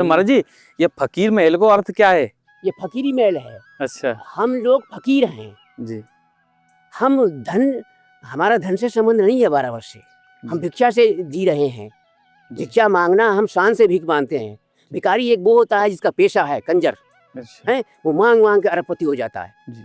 तो महाराज जी, ये फकीर महल को अर्थ क्या है? ये फकीरी महल है। अच्छा हम लोग फकीर हैं जी। हम धन हमारा धन से संबंध नहीं है 12 वर्ष से। हम जी। भिक्षा से जी रहे हैं। भिक्षा मांगना हम शान से भीख मांगते हैं। भिखारी एक वो होता है जिसका पेशा है कंजर अच्छा है, वो मांग मांग के अरबपति हो जाता है जी।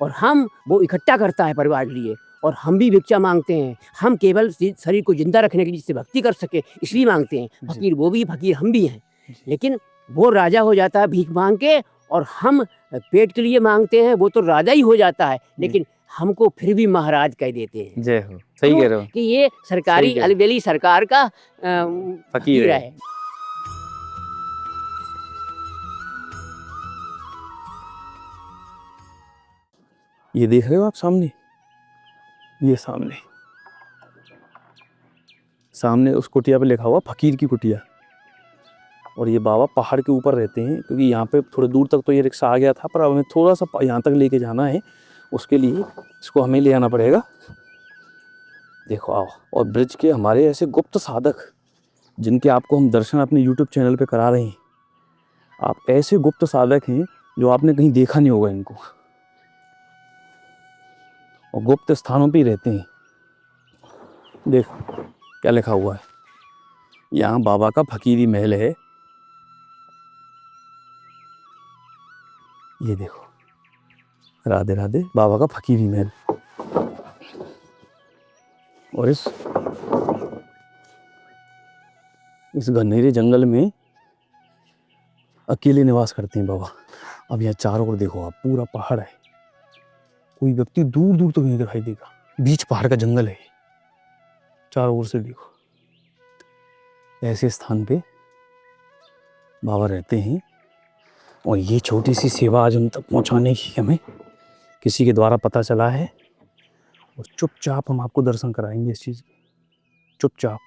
और हम वो इकट्ठा करता है परिवार के लिए। और हम भी भिक्षा मांगते हैं। हम केवल शरीर को जिंदा रखने के लिए, जिससे भक्ति कर सके, इसलिए मांगते हैं। जी। फकीर वो भी, फकीर हम भी हैं। जी। लेकिन वो राजा हो जाता है भीख मांग के, और हम पेट के लिए मांगते हैं। वो तो राजा ही हो जाता है, लेकिन हमको फिर भी महाराज कह देते हैं। जय हो, सही कह रहे हो। कि ये सरकारी अलबेली सरकार का फकीर है। ये देख रहे हो आप सामने, ये सामने सामने उस कुटिया पे लिखा हुआ फकीर की कुटिया। और ये बाबा पहाड़ के ऊपर रहते हैं, क्योंकि यहाँ पे थोड़े दूर तक तो ये रिक्शा आ गया था, पर अब हमें थोड़ा सा यहाँ तक लेके जाना है। उसके लिए इसको हमें ले आना पड़ेगा। देखो आओ। और ब्रिज के हमारे ऐसे गुप्त साधक, जिनके आपको हम दर्शन अपने यूट्यूब चैनल पे करा रहे हैं। आप ऐसे गुप्त साधक हैं जो आपने कहीं देखा नहीं होगा इनको, और गुप्त स्थानों पे ही रहते हैं। देखो क्या लिखा हुआ है, यहाँ बाबा का फकीरी महल है। ये देखो, राधे राधे, बाबा का फकीरी महल। और इस घनेरे जंगल में अकेले निवास करते हैं बाबा। अब यहाँ चारों ओर देखो आप, पूरा पहाड़ है, कोई व्यक्ति दूर दूर तक नहीं दिखाई देगा। बीच पहाड़ का जंगल है, चारों ओर से देखो। ऐसे स्थान पे बाबा रहते हैं। और ये छोटी सी सेवा आज उन तक पहुँचाने की हमें किसी के द्वारा पता चला है, और चुपचाप हम आपको दर्शन कराएंगे इस चीज़ की, चुपचाप,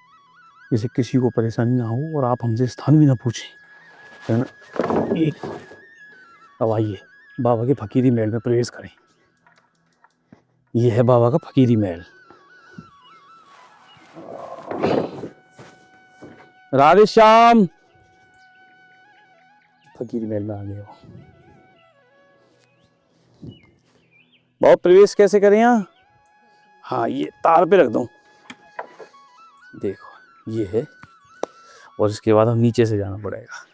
जैसे किसी को परेशानी ना हो और आप हमसे स्थान भी ना पूछें, है ना। अब आइए बाबा के फकीरी महल में प्रवेश करें। ये है बाबा का फकीरी महल। राधे श्याम। फकीरी महल में आ गए हो बाबा। प्रवेश कैसे करें यहाँ? हाँ, ये तार पे रख दूं। देखो ये है, और इसके बाद हम नीचे से जाना पड़ेगा।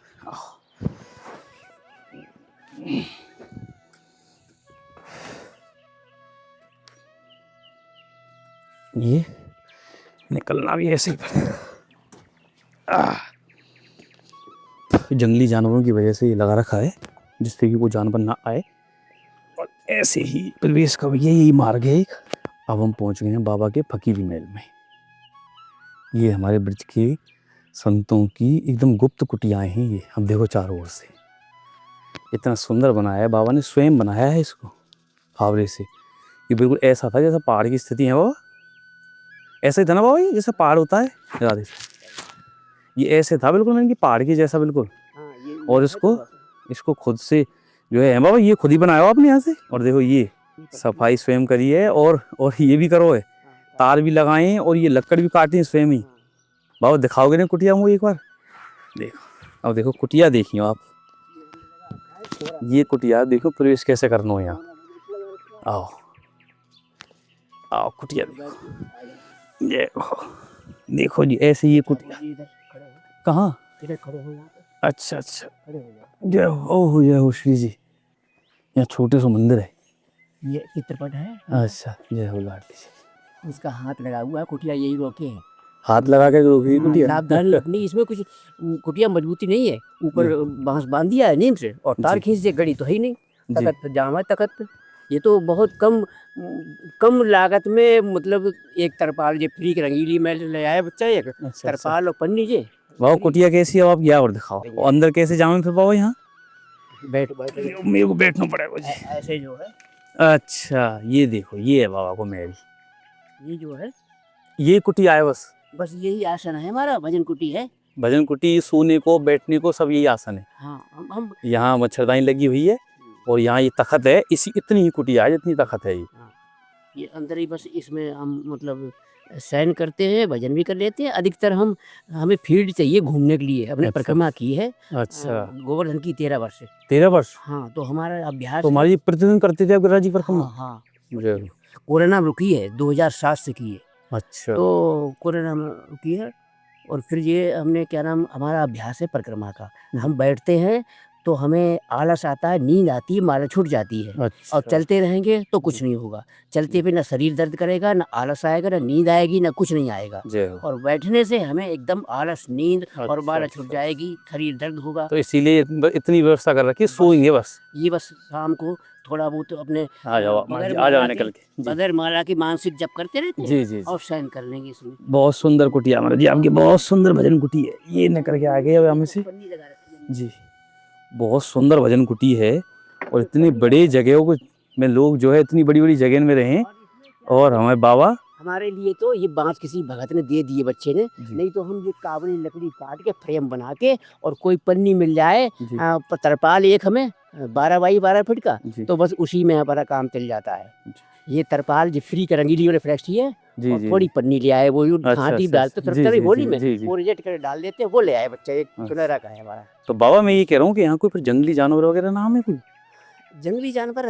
ये निकलना भी ऐसे ही पड़ेगा। जंगली जानवरों की वजह से ये लगा रखा है, जिससे कि वो जानवर ना आए। और ऐसे ही प्रवेश का यही मार्ग है एक। अब हम पहुंच गए हैं बाबा के फकीरी महल में। ये हमारे ब्रिज के संतों की एकदम गुप्त कुटियाएं हैं ये। हम देखो चारों ओर से इतना सुंदर बनाया है, बाबा ने स्वयं बनाया है इसको फावड़े से। ये बिल्कुल ऐसा था जैसा पहाड़ की स्थिति है बाबा। ऐसा ही था ना बाबा, ये जैसा पहाड़ होता है राधे, ये ऐसे था बिल्कुल मैंने कि पहाड़ की जैसा बिल्कुल। और इसको खुद से जो है बाबा, ये खुद ही बनाया हो आपने यहाँ से। और देखो ये सफाई स्वयं करी है, और ये भी करो है, तार भी लगाए हैं, और ये लकड़ भी काटे हैं स्वयं ही। बाबा दिखाओगे ना कुटिया मुझे एक बार? देखो अब देखो कुटिया देखिए आप, ये कुटिया देखो, प्रवेश कैसे करना हो यहाँ। आओ आओ कुटिया देखो, ये देखो जी, ऐसे ये कुटिया। कहाँ? अच्छा अच्छा, जय हो श्री जी। यहाँ छोटे से मंदिर है, ये चित्रपट है। अच्छा, जय हो लाडली जी। उसका हाथ लगा हुआ है, कुटिया यही रोके है। हाथ लगा के रोकी कुटिया। सावधानी अपनी, इसमें कुछ कुटिया मजबूती नहीं है। ऊपर बांस बांध दिया है नीम से, और तार खींच दिया, गड़ी तो है ही नहीं। तखत जामा तखत, ये तो बहुत कम लागत में, मतलब एक तरपाल जे फ्री की रंगीली में ले आया बच्चा, एक तरपाल और पन्नी जे। बाबा कुटिया कैसी है आप क्या और दिखाओ, और अंदर कैसे जाऊँ फिर बाबा? यहाँ मेरे को बैठना पड़ेगा जी, ऐसे जो है। अच्छा ये देखो, ये है बाबा को महल। ये जो है, ये कुटिया है, बस यही आसन है हमारा, भजन कुटी है। भजन कुटी, सोने को बैठने को सब यही आसन है। हाँ, हम यहाँ मच्छरदानी लगी हुई है, और यहाँ ये तखत है। इसी इतनी ही कुटिया है जितनी तखत है ये। ये अंदर ही, बस इसमें हम मतलब शयन करते हैं, भजन भी कर लेते हैं। अधिकतर हमें फील्ड चाहिए घूमने के लिए। हमने अच्छा। परिक्रमा की है अच्छा, गोवर्धन की 13 वर्ष। 13 वर्ष। हाँ, तो हमारा अभ्यास तो है। हमारी प्रतिदिन करते थे आप गिरिराज जी परिक्रमा? हाँ, हाँ। मुझे कोरोना में रुकी है, 2007 से की है। अच्छा, तो कोरोना में रुकी है और फिर ये हमने क्या नाम हमारा अभ्यास है परिक्रमा का। हम बैठते हैं तो हमें आलस आता है, नींद आती है, माला छूट जाती है। और अच्छा। चलते रहेंगे तो कुछ नहीं होगा। चलते पे ना शरीर दर्द करेगा, ना आलस आएगा, ना नींद आएगी, ना कुछ नहीं आएगा। जय हो। और बैठने से हमें एकदम आलस, नींद और अच्छा, माला छूट अच्छा। जाएगी, शरीर दर्द होगा। तो इसीलिए इतनी व्यवस्था कर रखी है, सोएंगे बस। ये बस शाम को थोड़ा बहुत अपने आ जाओ बगैर आ जाओ माला निकल के जी। बगैर माला की मानसिक जप करते रहते हैं जी जी जी। और शयन कर लेंगे इसमें। बहुत सुंदर कुटिया महाराज जी, आपकी बहुत सुंदर भजन कुटी है। ये निकल के आ गए अब हमें से पन्नी लगा रखी है। जी। बहुत सुंदर भजन कुटी है और इतनी बड़ी जगहों को में लोग जो है इतनी बड़ी बड़ी जगह में रहें। और इसमें क्या और है, हमारे बाबा हमारे लिए तो ये बांस किसी भगत ने दे दिए बच्चे ने, जी। नहीं तो हम ये काबली लकड़ी काट के फ्रेम बना के और कोई पन्नी मिल जाए जी तरपाल एक हमें 12 बाई 12 फीट का, जी तो बस उसी में हमारा काम चल जाता है। ये तरपाल जो फ्री का रंगीली वाले फ्लेक्स ही है जी और जी थोड़ी पन्नी ले आए, वो अच्छा, घाटी अच्छा, डालते अच्छा। तरफ जी, तरफ जी, होली जी, में जी, जी। वो रिजेक्ट कर डाल देते हैं, वो ले आए बच्चे एक अच्छा। सुनहरा का है हमारा। तो बाबा मैं ये कह रहा हूँ कि यहाँ कोई फिर जंगली जानवर वगैरह नाम है कोई? जंगली जानवर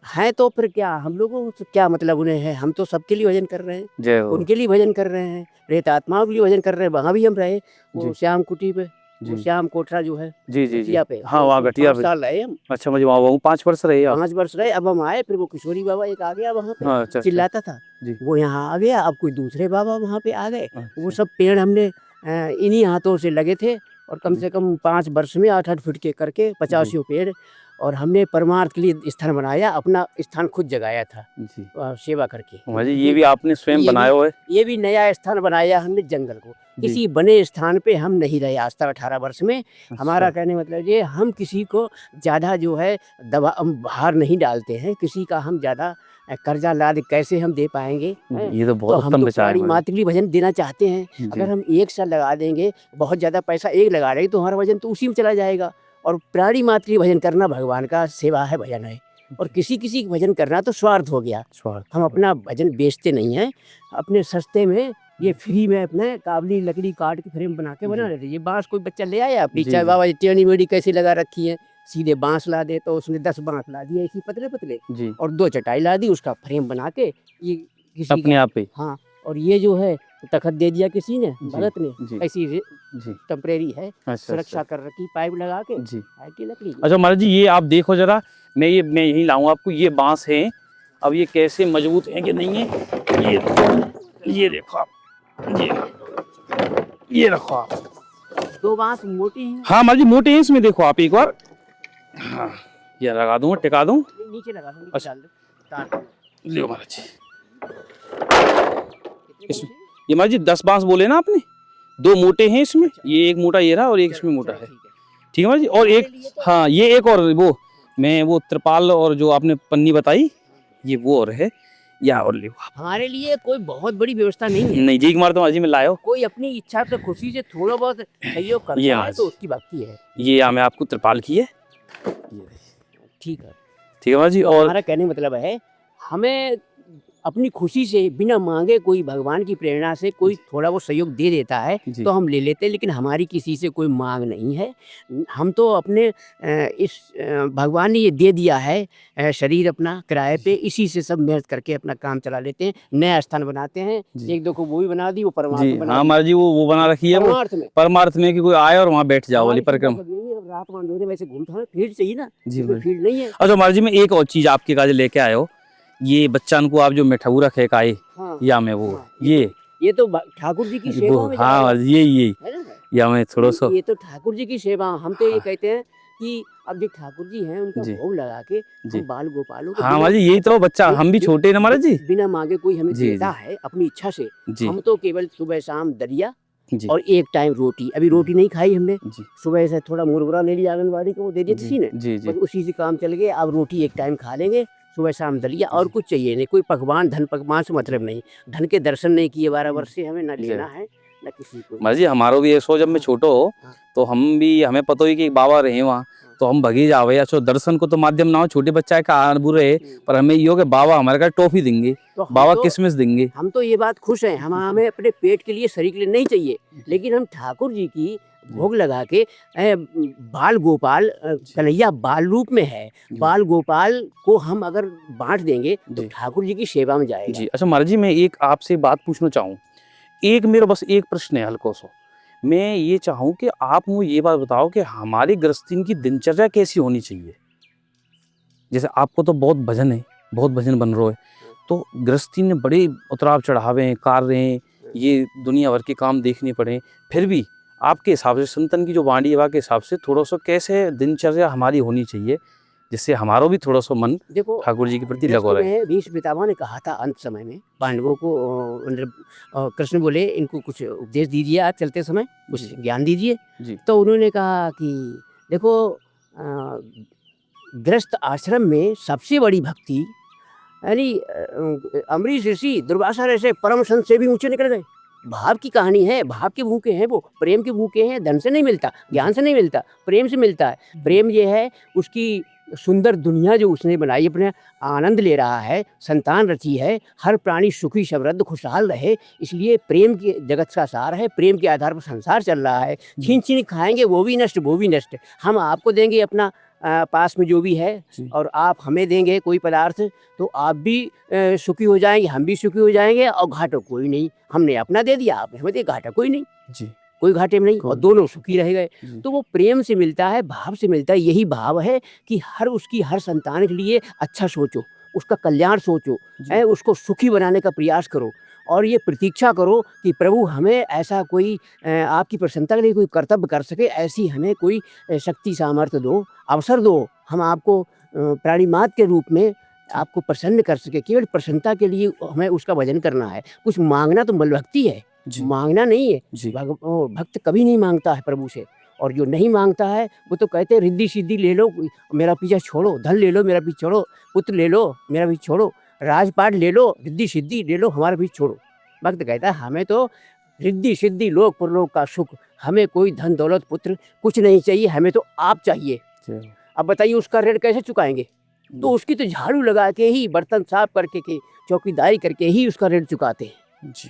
हैं तो फिर क्या हम लोगों से क्या मतलब उन्हें है, हम तो सबके लिए भजन कर रहे हैं, जय हो। उनके लिए भजन कर रहे हैं, प्रेत आत्माओं के लिए भजन कर रहे हैं। वहाँ भी हम रहे, वो जी श्याम कुटी पे, वो जी श्याम कोठरा जो है जी जी जी। घटिया पे, हाँ वो वहाँ घटिया 5 पे। साल रहे हम। अच्छा मुझे वहाँ 5 वर्ष रहे आप? 5 वर्ष रहे, अब हम आए, फिर वो किशोरी बाबा एक आ गया वहाँ पे, हाँ अच्छा अच्छा चिल्लाता था, जी। वो यहाँ आ गया। अब कोई दूसरे बाबा वहाँ पे आ गए। वो अच्छा सब पेड़ हमने इन्हीं हाथों से लगे थे और कम जी से कम 5 वर्ष में 8-8 फीट के करके 50 जी पेड़, और हमने परमार्थ के लिए स्थान बनाया, अपना स्थान खुद जगाया था जी। सेवा करके। महाराज जी ये भी आपने स्वयं बनाया हुआ है? ये भी नया स्थान बनाया हमने जंगल को। जी। किसी बने स्थान पे हम नहीं रहे आज तक 18 वर्ष में। हमारा अच्छा कहने मतलब ये, हम किसी को ज़्यादा जो है भार नहीं डालते हैं, किसी का हम ज़्यादा कर्जा लाद कैसे हम दे पाएंगे, हैं? ये तो तो बहुत हम उत्तम तो विचार है प्राणी महाराज मात्र के लिए भजन देना चाहते हैं। जी। अगर हम एक साल लगा देंगे, बहुत ज़्यादा पैसा एक लगा रहे तो हमारा भजन तो उसी में चला जाएगा। और प्राणी मात्र के लिए भजन करना भगवान का सेवा है, भजन है। और किसी किसी का भजन करना तो स्वार्थ हो गया। स्वार्थ हम अपना भजन बेचते नहीं हैं, अपने सस्ते में ये फ्री में अपने काबली लकड़ी काट के फ्रेम बना के बना जी। लेते। ये बांस कोई बच्चा ले आया अपनी, जी चाहे जी बाबा जी टेढ़ी मेढ़ी कैसे लगा रखी है, सीधे बांस ला दे तो उसने 10 बांस ला दिए ऐसी पतले पतले, जी और 2 चटाई ला दी, उसका फ्रेम बना के ये किसी अपने का, आप पे हाँ। और ये जो है तखत दे दिया किसी ने, जी भगत ने, जी ऐसी जी। टेम्परेरी है, अच्छा सुरक्षा अच्छा कर रखी, पाइप लगा के जी। काट के लकड़ी की। अच्छा महाराज जी ये आप देखो जरा, मैं यही लाऊं आपको, ये बांस है, अब ये कैसे मजबूत है कि नहीं है, ये देखो आप, ये रखो आप। 2 बांस मोटी हैं। हाँ महाराज जी मोटे हैं इसमें, देखो आप एक बार, हाँ ये लगा दूँ टिका दूँ। नीचे लगा दो, नीचे अच्छा। डाल दो तार। लियो महाराज जी, कितने इसमें बांस हैं? ये महाराज जी 10 बांस बोले ना आपने, 2 मोटे हैं इसमें, अच्छा। ये एक मोटा ये रहा और एक चलो, इसमें मोटा चलो, है। ठीक है। ठीक है महाराज जी, और हमारे एक लिए तो हाँ ये एक और वो मैं वो त्रिपाल और जो आपने पन्नी बताई ये वो और है, या और लियो आप। हमारे लिए कोई बहुत बड़ी व्यवस्था नहीं है। नहीं जी मार तो महाराज जी में लायो, कोई अपनी इच्छा से खुशी से थोड़ा बहुत सहयोग ये करता है आज। तो उसकी भक्ति है। ये मैं आपको त्रिपाल की है, ठीक है। ठीक है महाराज जी। और हमारा कहने का मतलब है, हमें अपनी खुशी से बिना मांगे कोई भगवान की प्रेरणा से कोई थोड़ा वो सहयोग दे देता है जी। तो हम ले लेते हैं, लेकिन हमारी किसी से कोई मांग नहीं है। हम तो अपने भगवान ने ये दे दिया है शरीर अपना किराए पे, इसी से सब मेहनत करके अपना काम चला लेते हैं। नया स्थान बनाते हैं, जी। एक दो को वो भी बना दी, वो परमार्थ जी में बना हाँ दी। महाराज जी वो बना रखी है, वो परमार्थ में परमार्थ में कि कोई आए और वहाँ बैठ जाओ वाली हमारी परिक्रमा। सुविधा सब यही है, अब रात में अंधेरे वैसे घूमता है, फील्ड चाहिए ना, जी कोई फील्ड नहीं है। अच्छा महाराज जी मैं एक और चीज आपके काज लेके आए हो, ये बच्चन को आप जो मिठाऊ रखे काए हाँ, या मैं वो हाँ, ये तो ठाकुर जी की वो सेवा में हाँ जाएगा, महाराज यही है ना? या मैं थोड़ा सा ये तो ठाकुर जी की सेवा, हम तो ये हाँ। कहते हैं कि अब जो ठाकुर जी हैं उनका जी। भोग लगा के जी। हम बाल गोपालों को हाँ महाराज जी यही तो बच्चा, हम भी छोटे हैं ना महाराज जी। बिना मांगे कोई हमें जी, देता है अपनी इच्छा से। जी हम तो केवल सुबह शाम दलिया जी और एक टाइम रोटी, अभी रोटी नहीं खाई हमने, जी सुबह से थोड़ा मुरमुरा ले लिया आंगनबाड़ी को, वो दे दिया जी किसी ने, जी जी बस उसी से काम चल गया। अब रोटी एक टाइम खा लेंगे, सुबह शाम दलिया, और कुछ चाहिए नहीं, कोई पकवान धन पकवान से मतलब नहीं। धन के दर्शन नहीं किए 12 वर्ष से, हमें न लेना है न किसी को। महाराज जी हमारो भी ये सो जब मैं छोटो हो हाँ। तो हम भी हमें पता ही कि बाबा रहे वहाँ, तो हम भगी जावे या दर्शन को तो माध्यम ना हो, छोटे बच्चा का बुरे, पर हमें ये हो कि बाबा हमारे का टॉफी देंगे, तो हम बाबा तो किशमिश देंगे। हम तो ये बात खुश हैं, हमें अपने पेट के लिए, शरीर के लिए नहीं चाहिए, लेकिन हम ठाकुर जी की भोग लगा के बाल गोपाल कन्हैया बाल रूप में है, बाल गोपाल को हम अगर बांट देंगे तो जी। ठाकुर जी की सेवा में जाएगा। जी अच्छा महाराज जी, मैं एक आपसे बात पूछना चाहूँ, एक मेरा बस एक प्रश्न है हल्को सो, मैं ये चाहूँ कि आप मुझे ये बात बताओ कि हमारी गृहस्थी की दिनचर्या कैसी होनी चाहिए। जैसे आपको तो बहुत भजन है, बहुत भजन बन रहा है, तो गृहस्थी में बड़े उतराव चढ़ावे हैं, कार्य हैं, ये दुनिया भर के काम देखने पड़े, फिर भी आपके हिसाब से संतन की जो वाणी है के हिसाब से थोड़ा सा कैसे दिनचर्या हमारी होनी चाहिए, जिससे हमारा भी थोड़ा सा मन देखो ठाकुर जी के प्रति गृहस्थ लगा रहे। में भीष्म पितामह ने कहा था अंत समय में पांडवों को, मतलब कृष्ण बोले इनको कुछ उपदेश दीजिए, आज चलते समय कुछ जी। ज्ञान दीजिए। जी। तो उन्होंने कहा कि देखो अ, गृहस्थ आश्रम में सबसे बड़ी भक्ति, यानी अम्बरीश ऋषि दुर्वासा ऋषि परम संत से भी ऊंचे निकल गए। भाव की कहानी है, भाव के भूखे हैं, वो प्रेम के भूखे हैं, धन से नहीं मिलता, ज्ञान से नहीं मिलता, प्रेम से मिलता है। प्रेम ये है उसकी सुंदर दुनिया जो उसने बनाई, अपने आनंद ले रहा है, संतान रची है, हर प्राणी सुखी समृद्ध खुशहाल रहे, इसलिए प्रेम के जगत का सार है, प्रेम के आधार पर संसार चल रहा है। छीन छीन खाएंगे वो भी नष्ट, वो भी नष्ट। हम आपको देंगे अपना पास में जो भी है, और आप हमें देंगे कोई पदार्थ, तो आप भी सुखी हो जाएंगे, हम भी सुखी हो जाएंगे, और घाटा कोई नहीं। हमने अपना दे दिया, आपने हमें दिया, घाटा कोई नहीं जी। कोई घाटे में नहीं, और दोनों सुखी रह गए। तो वो प्रेम से मिलता है, भाव से मिलता है। यही भाव है कि उसकी हर संतान के लिए अच्छा सोचो, उसका कल्याण सोचो, उसको सुखी बनाने का प्रयास करो, और ये प्रतीक्षा करो कि प्रभु हमें ऐसा कोई आपकी प्रसन्नता के लिए कोई कर्तव्य कर सके, ऐसी हमें कोई शक्ति सामर्थ्य दो, अवसर दो, हम आपको प्राणी मात्र के रूप में आपको प्रसन्न कर सके। केवल प्रसन्नता के लिए हमें उसका भजन करना है। कुछ मांगना तो बलभक्ति है, मांगना नहीं है। भक्त कभी नहीं मांगता है प्रभु से, और जो नहीं मांगता है वो तो कहते हैं रिद्धि सिद्धि ले लो मेरा पीछा छोड़ो, धन ले लो मेरा पीछा छोड़ो, पुत्र ले लो मेरा पीछा छोड़ो, राजपाट ले लो, रिद्धि सिद्धि ले लो, हमारा पीछा छोड़ो। भक्त कहता है हमें तो रिद्धि सिद्धि लोक परलोक का सुख, हमें कोई धन दौलत पुत्र कुछ नहीं चाहिए, हमें तो आप चाहिए। अब बताइए उसका ऋण कैसे चुकाएंगे? तो उसकी तो झाड़ू लगा के ही, बर्तन साफ करके के, चौकीदारी करके ही उसका ऋण चुकाते हैं जी।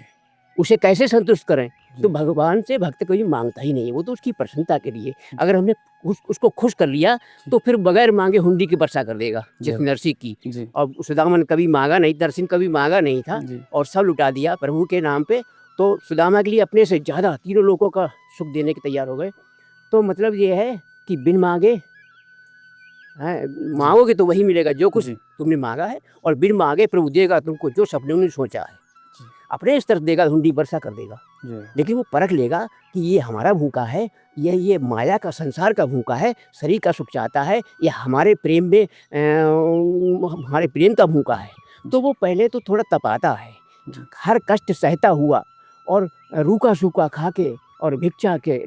उसे कैसे संतुष्ट करें? तो भगवान से भक्त कोई मांगता ही नहीं है, वो तो उसकी प्रसन्नता के लिए। अगर हमने उसको खुश कर लिया तो फिर बगैर मांगे हुंडी की वर्षा कर देगा, जैसे नरसिंह की। और सुदामा ने कभी मांगा नहीं, नरसिंह कभी मांगा नहीं था, और सब लुटा दिया प्रभु के नाम पे। तो सुदामा के लिए अपने से ज़्यादा तीनों लोगों का सुख देने के तैयार हो गए। तो मतलब ये है कि बिन मांगे मांगोगे तो वही मिलेगा जो कुछ तुमने मांगा है, और बिन मांगे प्रभु देगा तुमको जो सपने उन्होंने सोचा है, अपने इस तरफ देगा, हुंडी वर्षा कर देगा। लेकिन वो परख लेगा कि ये हमारा भूखा है, ये माया का संसार का भूखा है, शरीर का सुख चाहता है, ये हमारे प्रेम में हमारे प्रेम का भूखा है। तो वो पहले तो थोड़ा तपाता है, हर कष्ट सहता हुआ, और रूखा सूखा खा के और भिक्षा के।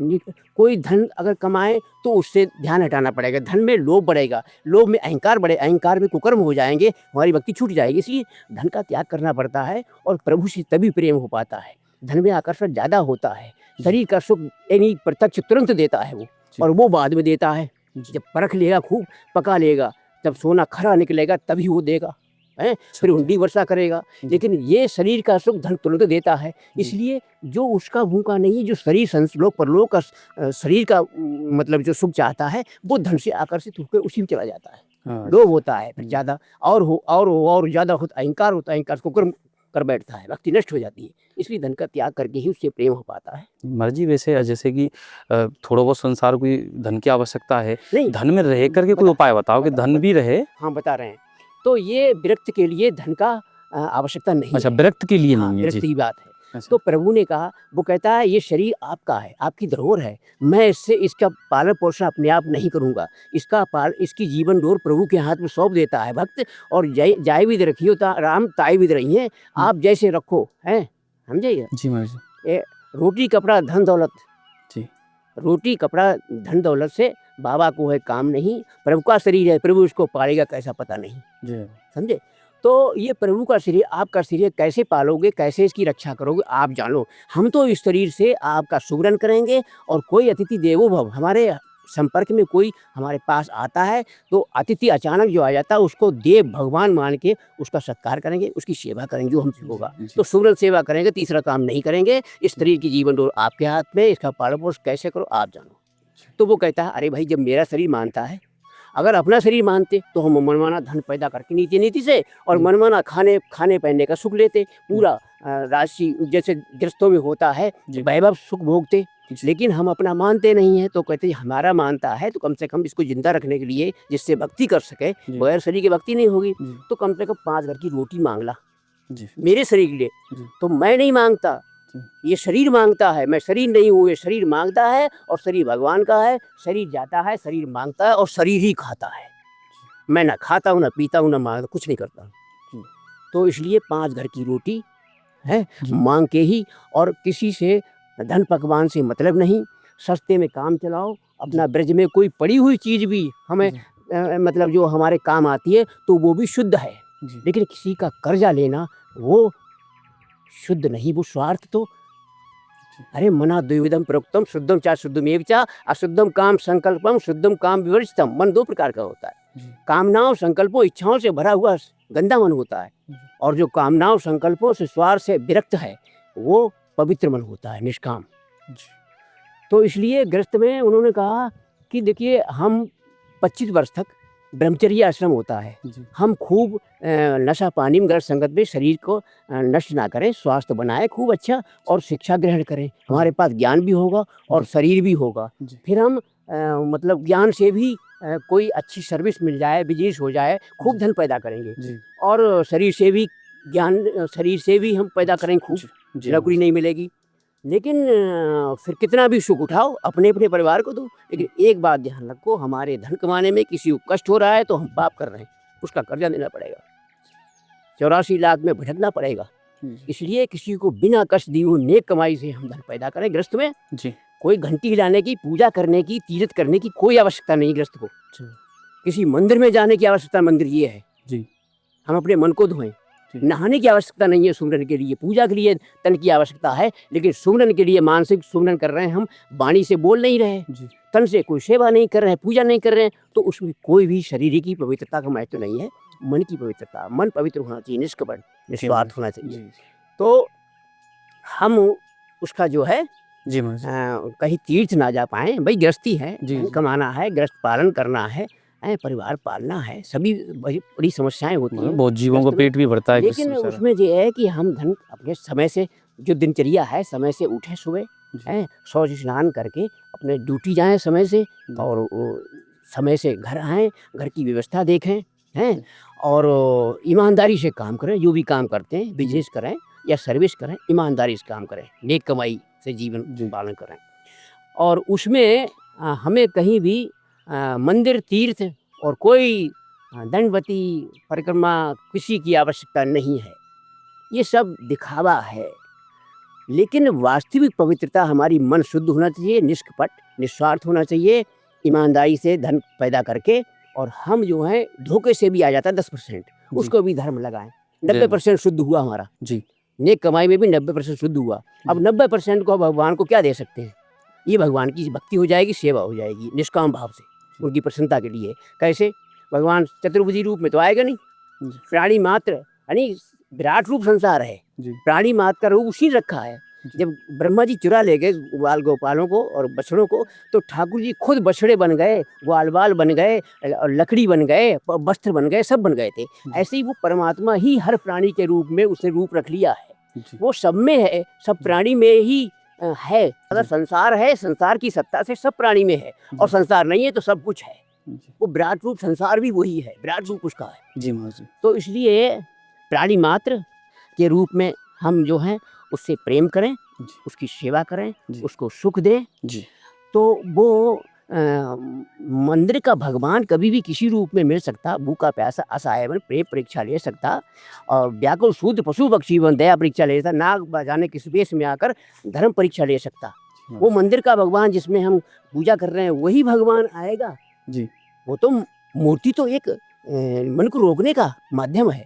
कोई धन अगर कमाए तो उससे ध्यान हटाना पड़ेगा, धन में लोभ बढ़ेगा, लोभ में अहंकार बढ़े, अहंकार में कुकर्म हो जाएंगे, हमारी भक्ति छूट जाएगी। इसलिए धन का त्याग करना पड़ता है, और प्रभु से तभी प्रेम हो पाता है। धन में आकर्षण ज़्यादा होता है, शरीर का सुख यानी प्रत्यक्ष तुरंत देता है वो, और वो बाद में देता है। जब परख लेगा, खूब पका लेगा, जब सोना खरा निकलेगा तभी वो देगा, फिर हुंडी वर्षा करेगा। लेकिन ये शरीर का सुख धन तुरंत देता है। इसलिए जो उसका भूखा नहीं है, जो शरीर संलोक परलोक का शरीर का मतलब जो सुख चाहता है, वो धन से आकर्षित होकर उसी में चला जाता है। लोभ होता है फिर ज़्यादा, और ज़्यादा होता, अहंकार होता है, अहंकार को कर बैठता है, भक्ति नष्ट हो जाती है। इसलिए धन का त्याग करके ही उससे प्रेम हो पाता है। मर्जी वैसे जैसे कि थोड़ा बहुत संसार को धन की आवश्यकता है, नहीं धन में रह करके कोई उपाय बताओ कि धन भी रहे। हाँ बता रहे हैं। तो ये विरक्त के लिए धन का आवश्यकता नहीं है। अच्छा, विरक्त के लिए नहीं है। विरक्त की बात है। तो प्रभु ने कहा, वो कहता है ये शरीर आपका है, आपकी धरोहर है, मैं इसका पालन पोषण अपने आप नहीं करूँगा, इसकी जीवन डोर प्रभु के हाथ में सौंप देता है भक्त। और जाय विद रखियो राम ताई विद रही है, आप जैसे रखो, हैं समझिए जी महाराज। रोटी कपड़ा धन दौलत जी, रोटी कपड़ा धन दौलत से बाबा को है काम नहीं, प्रभु का शरीर है, प्रभु उसको पालेगा कैसा पता नहीं, समझे। तो ये प्रभु का शरीर, आपका शरीर कैसे पालोगे, कैसे इसकी रक्षा करोगे, आप जानो। हम तो इस शरीर से आपका सुमरन करेंगे, और कोई अतिथि देवो भव, हमारे संपर्क में कोई हमारे पास आता है तो अतिथि अचानक जो आ जाता है उसको देव भगवान मान के उसका सत्कार करेंगे, उसकी सेवा करेंगे जो हमसे होगा। तो सुमरन सेवा करेंगे, तीसरा काम नहीं करेंगे। इस शरीर की जीवन तो आपके हाथ में, इसका पालन पोषण कैसे करो आप जानो। तो वो कहता है अरे भाई जब मेरा शरीर मानता है, अगर अपना शरीर मानते तो हम मनमाना धन पैदा करके नीति नीति से और मनमाना खाने पहनने का सुख लेते, पूरा राशि जैसे गृहस्थों में होता है वैभव सुख भोगते। लेकिन हम अपना मानते नहीं है तो कहते हमारा मानता है तो कम से कम इसको जिंदा रखने के लिए जिससे भक्ति कर सके, बगैर शरीर की भक्ति नहीं होगी, तो कम से कम 5 घर की रोटी मांग ला मेरे शरीर के लिए। तो मैं नहीं मांगता, ये शरीर मांगता है, मैं शरीर नहीं हूँ, ये शरीर मांगता है और शरीर भगवान का है। शरीर जाता है, शरीर मांगता है और शरीर ही खाता है। मैं ना खाता हूँ, ना पीता हूँ, ना मांगता, कुछ नहीं करता। तो इसलिए 5 घर की रोटी है मांग के ही, और किसी से धन पकवान से मतलब नहीं। सस्ते में काम चलाओ अपना। ब्रज में कोई पड़ी हुई चीज़ भी हमें मतलब जो हमारे काम आती है तो वो भी शुद्ध है, लेकिन किसी का कर्जा लेना वो शुद्ध नहीं, वो स्वार्थ। तो अरे मना द्विविधम प्रोक्तम शुद्धम चा शुद्धमेव चा अशुद्धम काम संकल्पम शुद्धम काम विवर्जितम। मन 2 प्रकार का होता है, कामनाओं संकल्पों इच्छाओं से भरा हुआ गंदा मन होता है, और जो कामनाओं संकल्पों से स्वार्थ से विरक्त है वो पवित्र मन होता है, निष्काम। तो इसलिए गृहस्थ में उन्होंने कहा कि देखिए हम 25 वर्ष तक ब्रह्मचर्य आश्रम होता है, हम खूब नशा पानी में गलत संगत में शरीर को नष्ट ना करें, स्वास्थ्य बनाए खूब अच्छा, और शिक्षा ग्रहण करें। हमारे पास ज्ञान भी होगा और शरीर भी होगा। फिर हम मतलब ज्ञान से भी कोई अच्छी सर्विस मिल जाए, बिजनेस हो जाए, खूब धन पैदा करेंगे। और शरीर से भी ज्ञान, शरीर से भी हम पैदा करेंगे खूब, नौकरी नहीं मिलेगी। लेकिन फिर कितना भी सुख उठाओ अपने अपने परिवार को दो, लेकिन एक बात ध्यान रखो, हमारे धन कमाने में किसी को कष्ट हो रहा है तो हम पाप कर रहे हैं, उसका कर्जा देना पड़ेगा, 84 लाख में भटकना पड़ेगा। इसलिए किसी को बिना कष्ट दिए हुए नेक कमाई से हम धन पैदा करें। गृहस्थ में कोई घंटी हिलाने की, पूजा करने की, तीर्थ करने की कोई आवश्यकता नहीं गृहस्थ को। किसी मंदिर में जाने की आवश्यकता, मंदिर ये है हम अपने मन को धोएं। नहाने की आवश्यकता नहीं है सुमरन के लिए, पूजा के लिए तन की आवश्यकता है, लेकिन सुमरन के लिए मानसिक सुमरन कर रहे हैं हम, वाणी से बोल नहीं रहे, तन से कोई सेवा नहीं कर रहे हैं, पूजा नहीं कर रहे हैं, तो उसमें कोई भी शरीर की पवित्रता का महत्व नहीं है। मन की पवित्रता, मन पवित्र होना चाहिए, निष्कपट निस्वार्थ होना चाहिए। तो हम उसका जो है कहीं तीर्थ ना जा पाए। भाई गृहस्थी है, कमाना है, गृहस्थ पालन करना है, परिवार पालना है, सभी बड़ी समस्याएं होती हैं, बहुत जीवों का पेट भी भरता है। लेकिन उसमें ये है कि हम धन अपने समय से, जो दिनचर्या है, समय से उठे सुबह, शौच स्नान करके अपने ड्यूटी जाएं समय से, और समय से घर आएँ, घर की व्यवस्था देखें, हैं, और ईमानदारी से काम करें। जो भी काम करते हैं, बिजनेस करें या सर्विस करें, ईमानदारी से काम करें, नेक कमाई से जीवन पालन करें। और उसमें हमें कहीं भी मंदिर, तीर्थ और कोई दंडवती परिक्रमा किसी की आवश्यकता नहीं है। ये सब दिखावा है, लेकिन वास्तविक पवित्रता हमारी मन शुद्ध होना चाहिए, निष्कपट निस्वार्थ होना चाहिए, ईमानदारी से धन पैदा करके। और हम जो है धोखे से भी आ जाता है 10%, उसको भी धर्म लगाएं। 90% शुद्ध हुआ हमारा नेक कमाई में भी 90% शुद्ध हुआ। अब 90% को भगवान को क्या दे सकते हैं? ये भगवान की भक्ति हो जाएगी, सेवा हो जाएगी, निष्काम भाव से, उनकी प्रसन्नता के लिए। कैसे? भगवान चतुर्भुजी रूप में तो आएगा नहीं, प्राणी मात्र, यानी विराट रूप संसार है, प्राणी मात्र का रूप उसी रखा है। जब ब्रह्मा जी चुरा ले गए ग्वाल गोपालों को और बछड़ों को, तो ठाकुर जी खुद बछड़े बन गए, ग्वाल बाल बन गए, और लकड़ी बन गए, वस्त्र बन गए, सब बन गए थे। ऐसे ही वो परमात्मा ही हर प्राणी के रूप में उसने रूप रख लिया है। वो सब में है, सब प्राणी में ही है। अगर संसार है, संसार की सत्ता से सब प्राणी में है, और संसार नहीं है तो सब कुछ है। वो विराट रूप संसार भी वही है, विराट रूप उसका है। तो इसलिए प्राणी मात्र के रूप में हम जो हैं उससे प्रेम करें, उसकी सेवा करें, उसको सुख दें। तो वो मंदिर का भगवान कभी भी किसी रूप में मिल सकता, भूखा प्यासा असहाय बन प्रेम परीक्षा ले सकता, और व्याकुल शूद्र पशु पक्षी बन दया परीक्षा ले सकता, नाग बजाने किस वेश में आकर धर्म परीक्षा ले सकता। वो मंदिर का भगवान जिसमें हम पूजा कर रहे हैं वही भगवान आएगा। वो तो मूर्ति तो एक मन को रोकने का माध्यम है,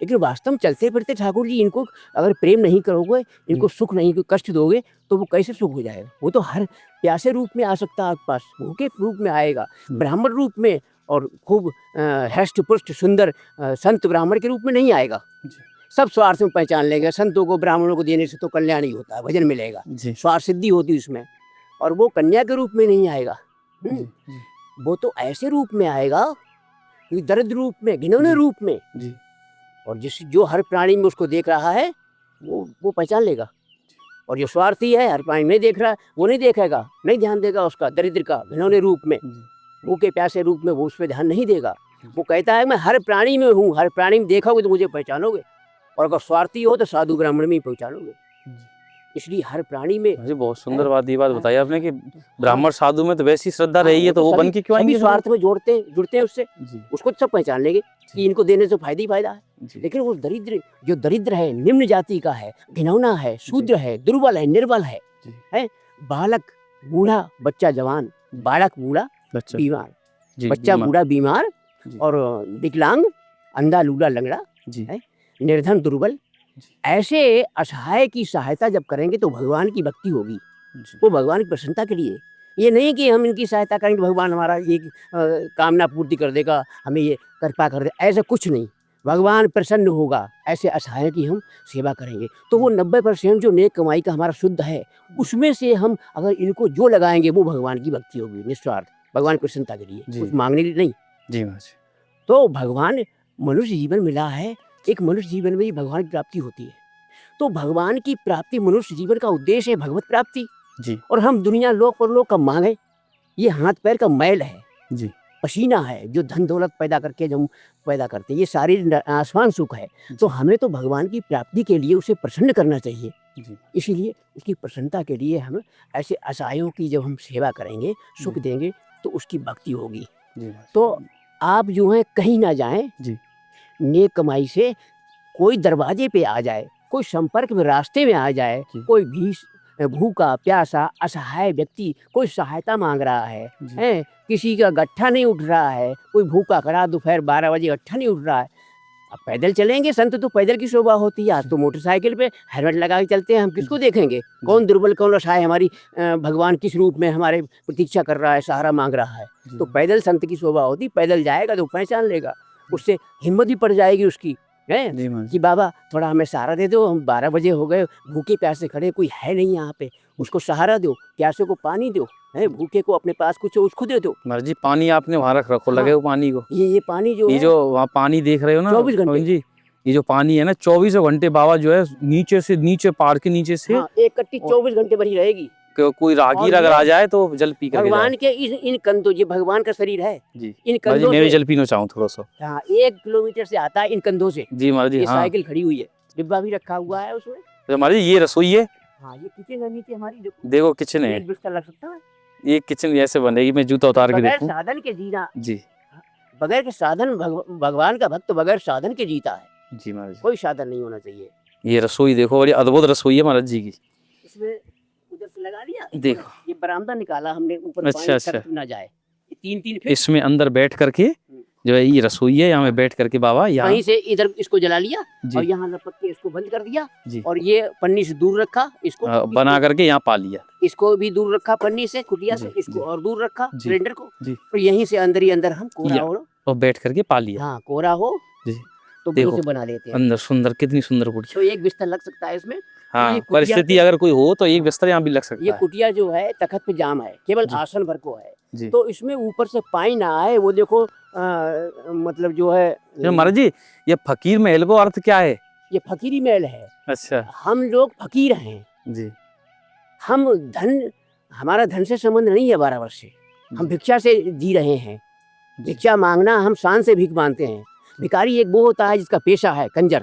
लेकिन वास्तव में चलते फिरते ठाकुर जी इनको अगर प्रेम नहीं करोगे, इनको सुख नहीं कष्ट दोगे, तो वो कैसे सुख हो जाएगा? वो तो हर प्यासे रूप में आ सकता है आपके पास, भूखे रूप में आएगा, ब्राह्मण रूप में, और खूब हष्ट पुष्ट सुंदर संत ब्राह्मण के रूप में नहीं आएगा। सब स्वार्थ में पहचान लेंगे। संतों को ब्राह्मणों को देने से तो कल्याण ही होता है, भजन मिलेगा, स्वार्थ सिद्धि होती है उसमें। और वो कन्या के रूप में नहीं आएगा, वो तो ऐसे रूप में आएगा, दरिद्र रूप में, घिनौने रूप में। और जो हर प्राणी में उसको देख रहा है वो पहचान लेगा। और जो स्वार्थी है, हर प्राणी नहीं देख रहा है, वो नहीं देखेगा, नहीं ध्यान देगा उसका, दरिद्र का घिनौने रूप में, भूखे प्यासे रूप में वो उस पर ध्यान नहीं देगा। वो कहता है मैं हर प्राणी में हूँ, हर प्राणी में देखोगे तो मुझे पहचानोगे, और अगर स्वार्थी हो तो साधु ब्राह्मण में ही पहचानोगे। इसलिए हर प्राणी में। जी बहुत सुंदर बात, ये बात बताई आपने कि ब्राह्मण साधु में तो वैसी श्रद्धा रही है, तो वो बन के क्यों आएंगे? स्वार्थ में जुड़ते हैं उससे, उसको सब पहचान लेंगे कि इनको देने से फायदा ही फायदा है। लेकिन वो जो दरिद्र है, निम्न जाति का है, घिनौना है, शूद्र है, दुर्बल है, निर्बल है, बालक बूढ़ा, बच्चा जवान, बालक बूढ़ा बीमार, बच्चा बूढ़ा बीमार, और विकलांग, अंधा लूला लंगड़ा, निर्धन दुर्बल, ऐसे असहाय की सहायता जब करेंगे तो भगवान की भक्ति होगी। वो भगवान की प्रसन्नता के लिए, ये नहीं कि हम इनकी सहायता करेंगे भगवान हमारा ये कामना पूर्ति कर देगा, हमें ये कृपा कर दे, ऐसा कुछ नहीं। भगवान प्रसन्न होगा, ऐसे असहाय की हम सेवा करेंगे तो वो 90% जो नेक कमाई का हमारा शुद्ध है, उसमें से हम अगर इनको जो लगाएंगे वो भगवान की भक्ति होगी, निस्वार्थ, भगवान की प्रसन्नता के लिए, कुछ मांगने के लिए नहीं। जी महाराज। तो भगवान मनुष्य जीवन मिला है, एक मनुष्य जीवन में ही भगवान की प्राप्ति होती है। तो भगवान की प्राप्ति, मनुष्य जीवन का उद्देश्य है भगवत प्राप्ति। और हम दुनिया लोक परलोक का मांगे, ये हाथ पैर का मैल है, पसीना है, जो धन दौलत पैदा करके जो हम पैदा करते हैं, ये सारी आसमान सुख है। तो हमें तो भगवान की प्राप्ति के लिए उसे प्रसन्न करना चाहिए। इसीलिए उसकी प्रसन्नता के लिए हम ऐसे असहायों की जब हम सेवा करेंगे, सुख देंगे, तो उसकी भक्ति होगी। तो आप जो है कहीं ना जाएं, नेक कमाई से कोई दरवाजे पे आ जाए, कोई संपर्क में रास्ते में आ जाए, कोई भी भूखा प्यासा असहाय व्यक्ति कोई सहायता मांग रहा है, किसी का गट्ठा नहीं उठ रहा है, कोई भूखा खड़ा दोपहर 12 बजे गट्ठा नहीं उठ रहा है, अब पैदल चलेंगे, संत तो पैदल की शोभा होती है। आज तो मोटरसाइकिल पे हेलमेट लगा के चलते हैं, हम किसको देखेंगे? कौन दुर्बल कौन असहाय, हमारी भगवान किस रूप में हमारे प्रतीक्षा कर रहा है, सहारा मांग रहा है। तो पैदल संत की शोभा होती, पैदल जाएगा तो पहचान लेगा, उससे हिम्मत भी पड़ जाएगी उसकी, है कि बाबा थोड़ा हमें सहारा दे दो, हम 12 बजे हो गए, भूखे प्यासे खड़े, कोई है नहीं यहाँ पे, उसको सहारा दो, प्यासे को पानी दो, है भूखे को अपने पास कुछ उसको दे दो। महाराज जी पानी आपने वहाँ रख रखो, लगे हो पानी को, ये पानी जो ये जो वहाँ पानी देख रहे हो ना 24 घंटे जी, ये जो पानी है ना 24 घंटे बाबा जो है नीचे से, नीचे पहाड़ के नीचे से, एक कट्टी 24 घंटे भरी रहेगी। कोई राहगीर अगर आ जाए तो जल पी कर भगवान के इन कंधों, ये भगवान का शरीर है जी, इन कंधों मैं भी जल पीना चाहूँ थोड़ा सा। 1 किलोमीटर से आता है इन कंधों से जी महाराज जी। साइकिल खड़ी हुई है, डिब्बा भी रखा हुआ है उसमें। तो महाराज ये रसोई है, ये किचन है नीचे हमारी, देखो किचन है, बिस्तर लग सकता है, ये किचन ऐसे बनेगी, मैं जूता उतार के देखूं। साधन के जीना जी, बगैर के साधन, भगवान का भक्त बगैर साधन के जीता है जी महाराज, कोई साधन नहीं होना चाहिए। ये रसोई देखो, बड़ी अद्भुत रसोई है महाराज जी की। इसमें उधर से लगा लिया, देखो ये बरामदा निकाला हमने, ऊपर अच्छा ना जाए, 3-3 फीट इसमें अंदर बैठ करके जो है ये रसोई है, यहाँ में बैठ करके बाबा यहाँ वहीं से इधर इसको जला लिया और यहाँ लपक के इसको बंद कर दिया जी, और ये पन्नी से दूर रखा, इसको बना करके यहाँ पा लिया, इसको भी दूर रखा पन्नी से, कुटिया से, इसको और दूर रखा सिलेंडर को, और यहीं से अंदर ही अंदर हम कोरा हो और बैठ करके पा लिया। हाँ कोरा हो जी, तो देखो बना लेते हैं अंदर सुंदर, कितनी सुंदर कुटिया। तो एक बिस्तर लग सकता है इसमें। हाँ, परिस्थिति अगर कोई हो तो एक बिस्तर यहाँ भी लग सकता है। ये कुटिया जो है तखत पे जाम है, केवल आसन भर को है, तो इसमें ऊपर से पानी ना आए, वो देखो मतलब जो है महाराज जी, ये फकीर महल को अर्थ क्या है? ये फकीरी महल है। अच्छा, हम लोग फकीर हैं जी, हम धन, हमारा धन से संबंध नहीं है 12 वर्ष से, हम भिक्षा से जी रहे हैं, भिक्षा मांगना हम शान से भीख मांगते हैं। भिखारी एक वो होता है जिसका पेशा है कंजर,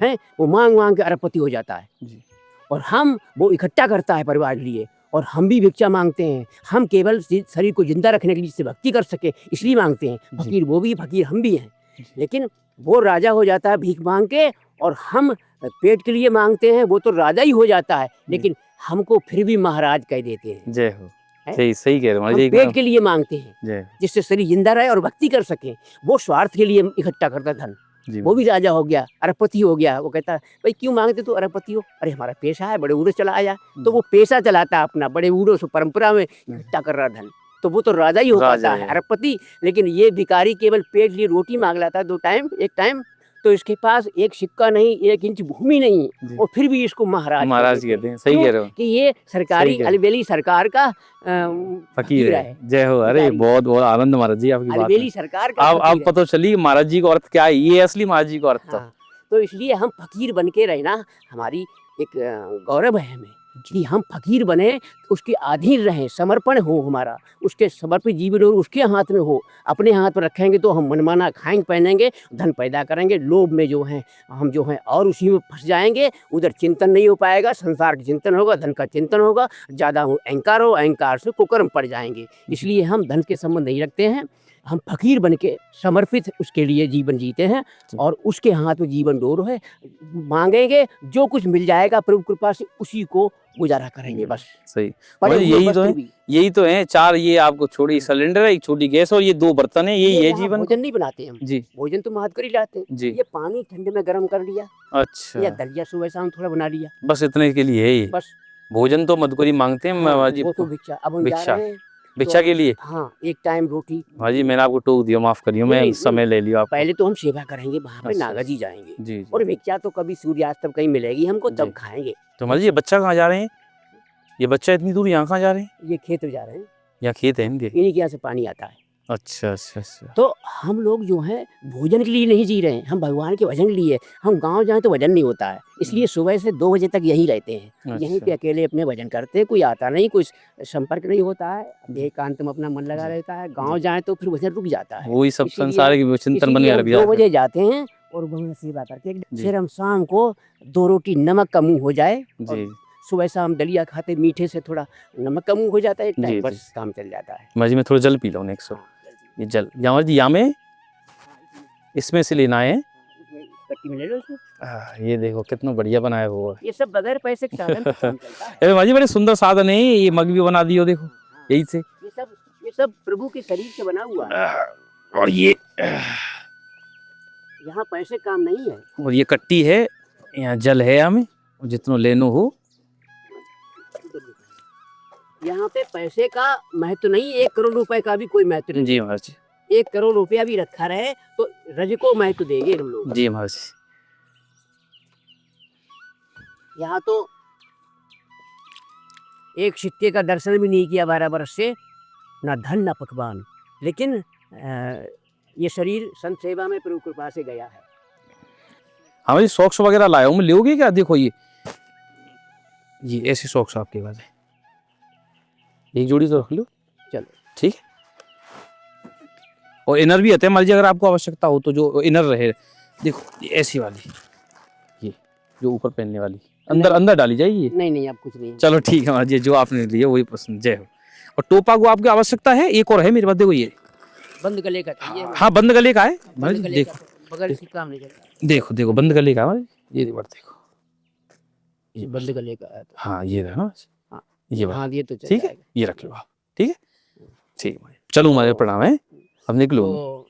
है वो मांग मांग के अरबपति हो जाता है जी। और हम वो इकट्ठा करता है परिवार के लिए, और हम भी भिक्षा मांगते हैं, हम केवल शरीर को जिंदा रखने के लिए, जिससे भक्ति कर सके इसलिए मांगते हैं। फकीर वो भी, फकीर हम भी हैं, लेकिन वो राजा हो जाता है भीख मांग के, और हम पेट के लिए मांगते हैं, वो तो राजा ही हो जाता है, लेकिन हमको फिर भी महाराज कह देते हैं। जय हो, सही कह रहे हैं, पेट के लिए मांगते हैं जिससे शरीर जिंदा रहे और भक्ति कर सके, वो स्वार्थ के लिए इकट्ठा करता धन। जी वो भी राजा हो गया, अरबपति हो गया। वो कहता भाई क्यों मांगते तू अरबपति हो? अरे हमारा पेशा है, बड़े बूढ़े चला आया। तो वो पेशा चलाता अपना, बड़े बूढ़ों से परंपरा में इकट्ठा कर रहा धन, तो वो तो राजा ही हो राजा पाता है, है। अरबपति। लेकिन ये भिखारी केवल पेट लिए रोटी मांग लाता है 2 टाइम, 1 टाइम, तो इसके पास 1 सिक्का नहीं, 1 इंच भूमि नहीं, जी। और फिर भी इसको महाराज महाराज कहते कहते हैं, सही क्यों? कह रहे हो। कि ये सरकारी सही कह रहे हो। अलबेली सरकार का फकीर है। जय हो। अरे भिखारी। बहुत बहुत आनंद महाराज जी आपकी बात में। अलबेली सरकार का अब फकीर है। पता चली महाराज जी का अर्थ क्या है, ये असली महाराज जी का अर्थ था। हाँ, तो इसलिए हम फकीर बन के रहना हमारी एक गौरव है हमें, कि हम फकीर बने, उसके अधीन रहें, समर्पण हो हमारा, उसके समर्पित जीवन हो, उसके हाथ में हो। अपने हाथ में रखेंगे तो हम मनमाना खाएंगे पहनेंगे, धन पैदा करेंगे, लोभ में जो है हम जो है और उसी में फंस जाएंगे। उधर चिंतन नहीं हो पाएगा, संसार का चिंतन होगा, धन का चिंतन होगा, ज़्यादा अहंकार हो, अहंकार से कुकर्म पड़ जाएंगे। इसलिए हम धन के संबंध नहीं रखते हैं, हम फकीर बन के समर्पित उसके लिए जीवन जीते हैं, और उसके हाथ में जीवन डोर है। मांगेंगे जो कुछ मिल जाएगा प्रभु कृपा से, उसी को गुजारा करेंगे बस। सही। पड़े मतलब हुए यही तो वस्त्र है, भी। यही तो है। 4 ये आपको छोटी सिलेंडर है, एक छोटी गैस और ये 2 बर्तन है, यही ये है यहाँ जीवन। भोजन नहीं बनाते हम, जी भोजन तो महात कर ही लाते हैं। जी। ये पानी ठंडे में गर्म कर लिया, या अच्छा, दलिया सुबह शाम थोड़ा बना लिया, बस इतने के लिए है ये। बस। भोजन तो मधुकरी मांगते हैं हाँ, महाराज जी। वो तो भिक्षा। अब हम जा भिक्षा, रहे हैं भिक्षा तो के लिए। हाँ, 1 टाइम रोटी। हाँ जी, मैंने आपको टोक दिया, माफ करियो, मैं नहीं, समय ले लिया आपको। पहले तो हम सेवा करेंगे वहाँ पे, अच्छा, नागा जी जाएंगे, जी जी। और भिक्षा तो कभी सूर्यास्त तब कहीं मिलेगी हमको, जी। तब खाएंगे। तो महाराज जी, ये बच्चा कहाँ जा रहे हैं? ये बच्चा इतनी दूर यहाँ कहाँ जा रहे हैं? ये खेत में जा रहे हैं, यहाँ खेत है इनके? इन्हीं के यहाँ से पानी आता है। अच्छा अच्छा अच्छा। तो हम लोग जो है भोजन के लिए नहीं जी रहे हैं, हम भगवान के भजन के लिए। हम गांव जाएं तो भजन नहीं होता है, इसलिए सुबह से 2 बजे तक यहीं रहते हैं, यहीं पे अकेले अपने भजन करते हैं। कोई आता नहीं, कोई संपर्क नहीं होता है, एकांत में अपना मन लगा जी, रहता है। गांव जाएं तो फिर भजन रुक जाता है। वही सब इसीलिए- संसार की चिंतन बन इसीलिए गया हम लग 2 जाता है। बजे जाते हैं और वहाँ सेवा करके जी। फिर हम शाम को 2 रोटी नमक का मुँह हो जाए, और जी सुबह शाम दलिया खाते, मीठे से थोड़ा नमक का मुँह हो जाता है, एक जी, टाइम जी। बस काम चल जाता है। महाराज जी, मैं थोड़ा जल पी लूँ 100। ये जल यहाँ जी, यहाँ में इसमें से लेना है। कट्टी में ले लो इसमें। ये देखो कितना बढ़िया बनाया हुआ है। ये सब बगैर पैसे के साधन से काम चलता है। अरे महाराज जी, बड़े सुंदर साधन है ये मग भी बना दियो, देखो यही से। ये सब प्रभु के शरीर से बना हुआ है। और ये यहाँ पैसे काम नहीं है। और ये कट्टी है, यहाँ जल है, हमें जितना लेनो हो। यहाँ पे पैसे का महत्व नहीं, 1 करोड़ रुपए का भी कोई महत्व नहीं। जी महाराज जी। 1 करोड़ रुपया भी रखा रहे तो रज को महत्व देंगे हम लोग। जी महाराज जी। यहाँ तो एक सिक्के का दर्शन भी नहीं किया 12 वर्ष से, ना धन ना पकवान, लेकिन ये शरीर संत सेवा में प्रभु कृपा से गया है। हाँ भाई, सॉक्स वगैरह लाया हूँ मैं, लोगे क्या? देखो ये ऐसी सॉक्स आपके पास है, एक जोड़ी तो रख लो। चलो ठीक है। और इनर भी आते हैं महाराज जी, अगर आपको आवश्यकता हो तो, जो इनर रहे। देखो ये ऐसी वाली, ये जो ऊपर पहनने वाली, अंदर अंदर डाली जाएगी। नहीं, अब कुछ नहीं। चलो ठीक है महाराज जी, जो आपने लिया वही पसंद। जय हो। और टोपा को आपकी आवश्यकता है? एक और है मेरे पास, देखो ये बंद गले का चाहिए। हाँ, बंद गले का है महाराज बंद जी। गले देखो का, बगैर इसके काम नहीं चलता। देखो देखो, बंद गले का है महाराज, ये देखो। ये बंद गले का है तो। हाँ ये रहा, हाँ। ये बात हाँ, ये तो चल ठीक है, जाएगा। ये रख लो आप। ठीक है, ठीक है। चलो हमारे प्रणाम है, अब निकलो। तो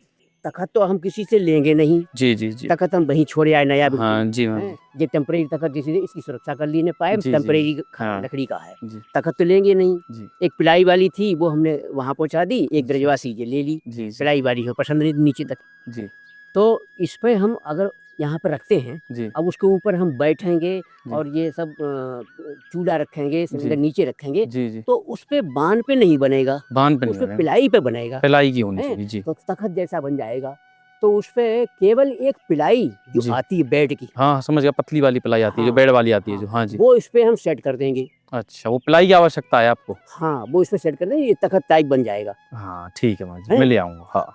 तखत तो हम किसी से लेंगे नहीं, जी जी जी। तखत हम वहीं छोड़े आए, नया बिल्कुल। हाँ जी मैम। हैं? ये टेम्परेरी तखत, जिसने इसकी सुरक्षा कर ली ने पाए, जी, जी। टेम्परेरी हाँ। लकड़ी का है, जी तखत तो लेंगे नहीं। जी एक पिलाई वाली थी, वो हमने वहाँ पहुँचा दी, एक दरजवासी ये ले ली। जी जी पिलाई वाली हो पसंद नहीं नीचे तक, जी तो इस पे हम अगर यहाँ पर रखते हैं, जी अब उसके ऊपर हम बैठेंगे जी। और ये सब चूल्हा रखेंगे, सिलेंडर जी। नीचे रखेंगे, जी जी। तो उस पे बान पे नहीं बनेगा, बांध पे उस नहीं पे बनेगा, पिलाई पे बनेगा, पिलाई की होनी हैं? चाहिए। जी तो तखत जैसा बन जाएगा। तो उस पे केवल एक पिलाई जी। जो आती है बेड की, हाँ समझ गया, पतली वाली पिलाई आती है, जो हाँ, बेड वाली आती है जो। हाँ जी। वो इस पे हम सेट कर देंगे। अच्छा, वो पिलाई की आवश्यकता है आपको? हाँ, वो इस पे सेट कर देंगे, ये तखत टाइप बन जाएगा। हाँ ठीक है महाराज जी, हैं? मैं ले आऊँगा। हाँ।